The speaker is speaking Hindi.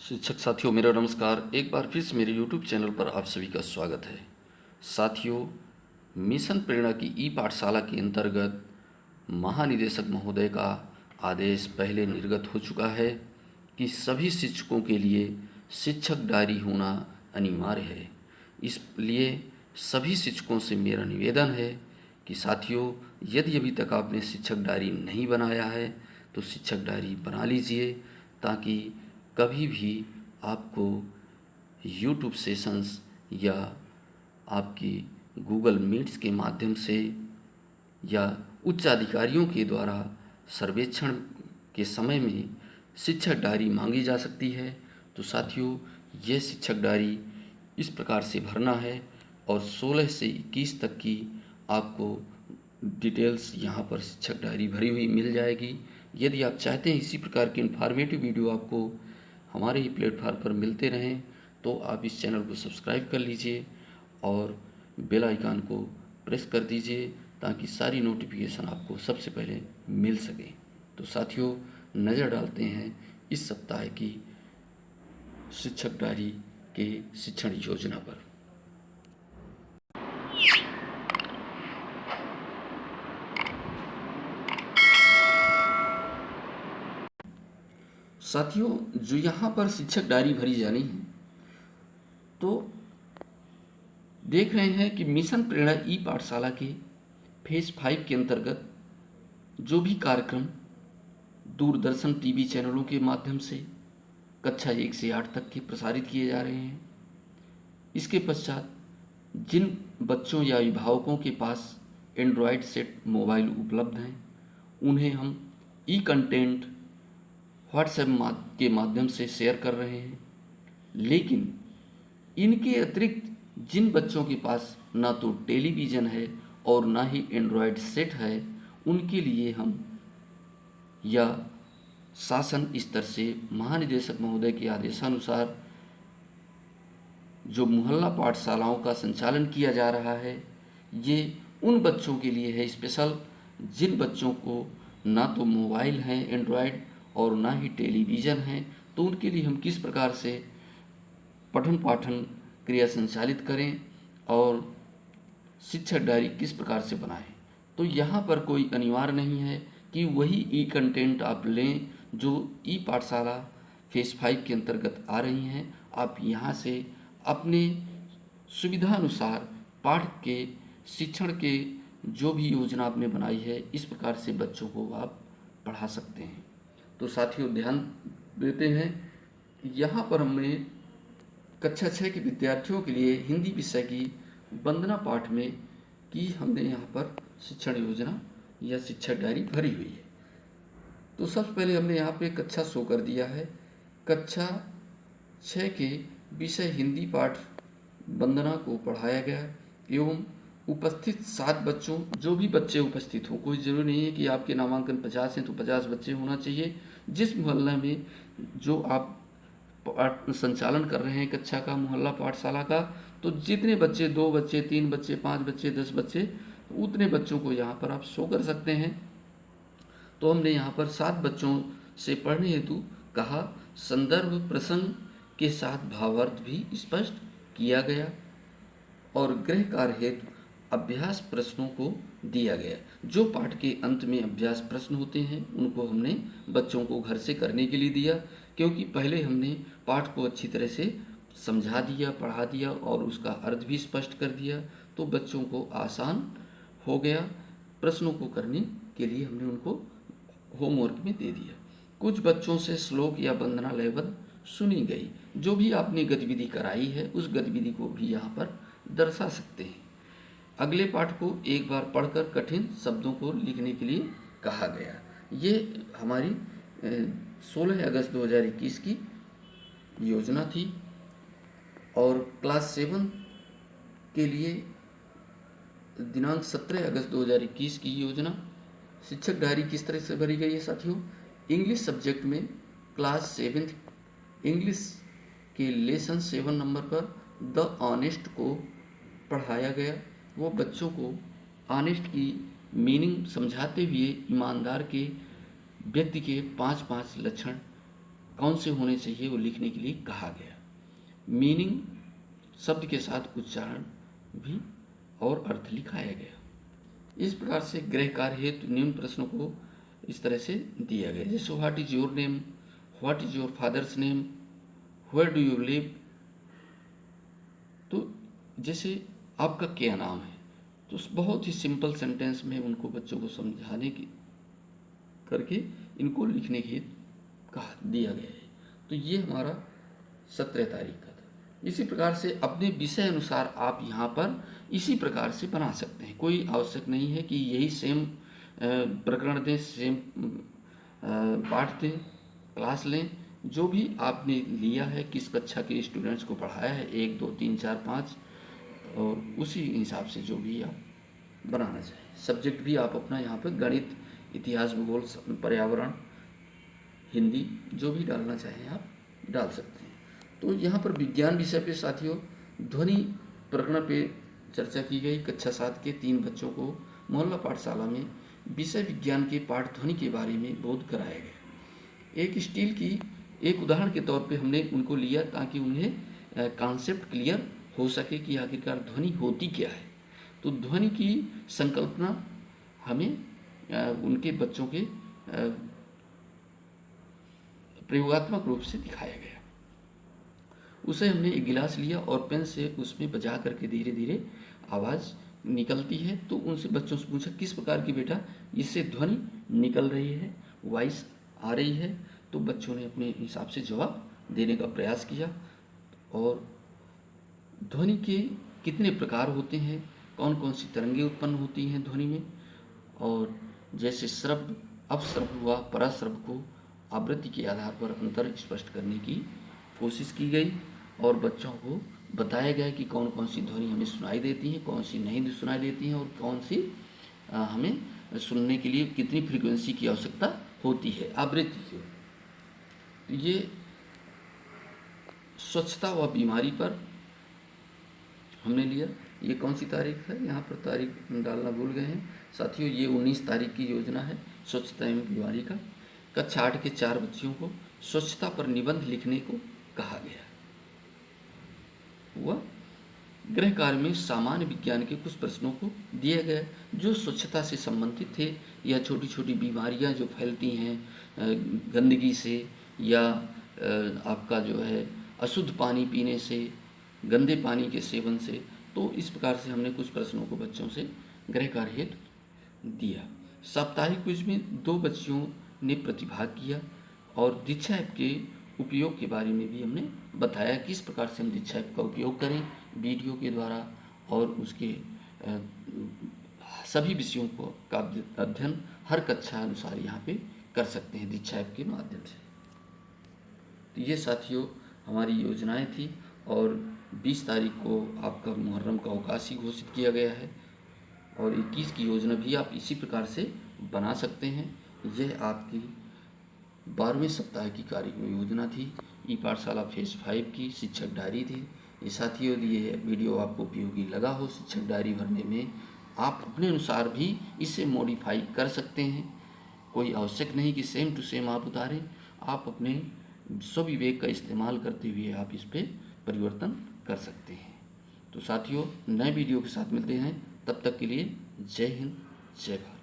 शिक्षक साथियों, मेरा नमस्कार। एक बार फिर से मेरे YouTube चैनल पर आप सभी का स्वागत है। साथियों, मिशन प्रेरणा की ई पाठशाला के अंतर्गत महानिदेशक महोदय का आदेश पहले निर्गत हो चुका है कि सभी शिक्षकों के लिए शिक्षक डायरी होना अनिवार्य है। इसलिए सभी शिक्षकों से मेरा निवेदन है कि साथियों, यदि अभी तक आपने शिक्षक डायरी नहीं बनाया है तो शिक्षक डायरी बना लीजिए, ताकि कभी भी आपको यूट्यूब सेशंस या आपकी गूगल मीट्स के माध्यम से या उच्च अधिकारियों के द्वारा सर्वेक्षण के समय में शिक्षक डायरी मांगी जा सकती है। तो साथियों, यह शिक्षक डायरी इस प्रकार से भरना है और 16 से 21 तक की आपको डिटेल्स यहाँ पर शिक्षक डायरी भरी हुई मिल जाएगी। यदि आप चाहते हैं इसी प्रकार के इन्फॉर्मेटिव वीडियो आपको हमारे ही प्लेटफार्म पर मिलते रहें तो आप इस चैनल को सब्सक्राइब कर लीजिए और बेल आइकन को प्रेस कर दीजिए, ताकि सारी नोटिफिकेशन आपको सबसे पहले मिल सके। तो साथियों, नज़र डालते हैं इस सप्ताह की शिक्षक डायरी के शिक्षण योजना पर। साथियों, जो यहाँ पर शिक्षक डायरी भरी जानी है, तो देख रहे हैं कि मिशन प्रेरणा ई पाठशाला के फेज 5 के अंतर्गत जो भी कार्यक्रम दूरदर्शन टीवी चैनलों के माध्यम से कक्षा 1 से 8 तक के प्रसारित किए जा रहे हैं, इसके पश्चात जिन बच्चों या अभिभावकों के पास एंड्रॉयड सेट मोबाइल उपलब्ध हैं, उन्हें हम ई कंटेंट व्हाट्सएप के माध्यम से शेयर कर रहे हैं। लेकिन इनके अतिरिक्त जिन बच्चों के पास ना तो टेलीविज़न है और ना ही एंड्रॉयड सेट है, उनके लिए हम या शासन स्तर से महानिदेशक महोदय के आदेशानुसार जो मोहल्ला पाठशालाओं का संचालन किया जा रहा है, ये उन बच्चों के लिए है स्पेशल जिन बच्चों को ना तो मोबाइल है एंड्रॉयड और ना ही टेलीविज़न है। तो उनके लिए हम किस प्रकार से पठन पाठन क्रिया संचालित करें और शिक्षक डायरी किस प्रकार से बनाएं। तो यहाँ पर कोई अनिवार्य नहीं है कि वही ई कंटेंट आप लें जो ई पाठशाला फेज 5 के अंतर्गत आ रही हैं। आप यहाँ से अपने सुविधानुसार पाठ के शिक्षण के जो भी योजना आपने बनाई है, इस प्रकार से बच्चों को आप पढ़ा सकते हैं। तो साथियों, ध्यान देते हैं, यहाँ पर हमने कक्षा 6 के विद्यार्थियों के लिए हिंदी विषय की वंदना पाठ में की हमने यहाँ पर शिक्षण योजना या शिक्षक डायरी भरी हुई है। तो सबसे पहले हमने यहाँ पे कक्षा शो कर दिया है। कक्षा 6 के विषय हिंदी पाठ वंदना को पढ़ाया गया एवं उपस्थित 7 बच्चों, जो भी बच्चे उपस्थित हों, कोई ज़रूरी नहीं है कि आपके नामांकन 50 हैं तो 50 बच्चे होना चाहिए। जिस मोहल्ला में जो आप पाठ संचालन कर रहे हैं कक्षा का, मोहल्ला पाठशाला का, तो जितने बच्चे 2 बच्चे 3 बच्चे 5 बच्चे 10 बच्चे, उतने बच्चों को यहाँ पर आप शो कर सकते हैं। तो हमने यहाँ पर 7 बच्चों से पढ़ने हेतु कहा। संदर्भ प्रसंग के साथ भावार्थ भी स्पष्ट किया गया और गृह कार्य हेतु अभ्यास प्रश्नों को दिया गया। जो पाठ के अंत में अभ्यास प्रश्न होते हैं, उनको हमने बच्चों को घर से करने के लिए दिया, क्योंकि पहले हमने पाठ को अच्छी तरह से समझा दिया, पढ़ा दिया और उसका अर्थ भी स्पष्ट कर दिया, तो बच्चों को आसान हो गया। प्रश्नों को करने के लिए हमने उनको होमवर्क में दे दिया। कुछ बच्चों से श्लोक या वंदना लयबद्ध सुनी गई। जो भी आपने गतिविधि कराई है, उस गतिविधि को भी यहाँ पर दर्शा सकते हैं। अगले पाठ को एक बार पढ़कर कठिन शब्दों को लिखने के लिए कहा गया। ये हमारी 16 अगस्त 2021 की योजना थी और क्लास 7 के लिए दिनांक 17 अगस्त 2021 की योजना। शिक्षक डायरी किस तरह से भरी गई है साथियों? इंग्लिश सब्जेक्ट में क्लास 7 इंग्लिश के लेसन 7 नंबर पर द ऑनेस्ट को पढ़ाया गया। वो बच्चों को ऑनेस्ट की मीनिंग समझाते हुए ईमानदार के व्यक्ति के 5-5 लक्षण कौन से होने चाहिए वो लिखने के लिए कहा गया। मीनिंग शब्द के साथ उच्चारण भी और अर्थ लिखाया गया। इस प्रकार से गृह कार्य हेतु निम्न प्रश्नों को इस तरह से दिया गया, जैसे what is your name, what is your father's name, where do you live. तो जैसे आपका क्या नाम है, तो बहुत ही सिंपल सेंटेंस में उनको बच्चों को समझाने की करके इनको लिखने की कहा दिया गया है। तो ये हमारा 17 तारीख का था। इसी प्रकार से अपने विषय अनुसार आप यहाँ पर इसी प्रकार से बना सकते हैं। कोई आवश्यक नहीं है कि यही सेम प्रकरण दें, सेम पाठ दें, क्लास लें। जो भी आपने लिया है, किस कक्षा के स्टूडेंट्स को पढ़ाया है, 1 2 3 4 5, और उसी हिसाब से जो भी आप बनाना चाहें। सब्जेक्ट भी आप अपना यहाँ पर गणित, इतिहास, भूगोल, पर्यावरण, हिंदी जो भी डालना चाहें आप डाल सकते हैं। तो यहाँ पर विज्ञान विषय पे साथियों ध्वनि प्रकरण पे चर्चा की गई। कक्षा 7 के 3 बच्चों को मोहल्ला पाठशाला में विषय विज्ञान के पाठ ध्वनि के बारे में बोध कराया गया। एक स्टील की एक उदाहरण के तौर पे हमने उनको लिया ताकि उन्हें कॉन्सेप्ट क्लियर हो सके कि आखिरकार ध्वनि होती क्या है। तो ध्वनि की संकल्पना हमें उनके बच्चों के प्रयोगात्मक रूप से दिखाया गया। उसे हमने एक गिलास लिया और पेन से उसमें बजा करके धीरे धीरे आवाज़ निकलती है। तो उनसे बच्चों से पूछा किस प्रकार की बेटा इससे ध्वनि निकल रही है, वॉइस आ रही है। तो बच्चों ने अपने हिसाब से जवाब देने का प्रयास किया। और ध्वनि के कितने प्रकार होते हैं, कौन कौन सी तरंगें उत्पन्न होती हैं ध्वनि में, और जैसे श्रव्य, अपश्रव्य हुआ, पराश्रव्य को आवृत्ति के आधार पर अंतर स्पष्ट करने की कोशिश की गई। और बच्चों को बताया गया कि कौन कौन सी ध्वनि हमें सुनाई देती हैं, कौन सी नहीं सुनाई देती हैं, और कौन सी हमें सुनने के लिए कितनी फ्रीक्वेंसी की आवश्यकता होती है आवृत्ति की। तो ये स्वच्छता व बीमारी पर हमने लिया। ये कौन सी तारीख है, यहाँ पर तारीख डालना भूल गए हैं साथियों। ये 19 तारीख की योजना है स्वच्छता एवं बीमारी का। कक्षा 8 के 4 बच्चियों को स्वच्छता पर निबंध लिखने को कहा गया। वह गृह कार्य में सामान्य विज्ञान के कुछ प्रश्नों को दिए गए जो स्वच्छता से संबंधित थे, या छोटी छोटी बीमारियां जो फैलती हैं गंदगी से, या आपका जो है अशुद्ध पानी पीने से, गंदे पानी के सेवन से। तो इस प्रकार से हमने कुछ प्रश्नों को बच्चों से गृह कार्य हेतु दिया। साप्ताहिक क्विज में 2 बच्चियों ने प्रतिभाग किया, और दीक्षा ऐप के उपयोग के बारे में भी हमने बताया किस प्रकार से हम दीक्षा ऐप का उपयोग करें वीडियो के द्वारा, और उसके सभी विषयों को का अध्ययन हर कक्षा अनुसार यहाँ पे कर सकते हैं दीक्षा ऐप के माध्यम से। तो ये साथियों हमारी योजनाएं थी, और 20 तारीख को आपका मुहर्रम का अवकाश ही घोषित किया गया है, और 21 की योजना भी आप इसी प्रकार से बना सकते हैं। यह आपकी 12वें सप्ताह की कार्य योजना थी। ई पाठशाला फेज 5 की शिक्षक डायरी थी। ये साथियों यदि ये वीडियो आपको उपयोगी लगा हो शिक्षक डायरी भरने में, आप अपने अनुसार भी इसे मॉडिफाई कर सकते हैं। कोई आवश्यक नहीं कि सेम टू सेम आप उतारें, आप अपने स्वविवेक का इस्तेमाल करते हुए आप इस पर परिवर्तन कर सकते हैं। तो साथियों नए वीडियो के साथ मिलते हैं, तब तक के लिए जय हिंद, जय भारत।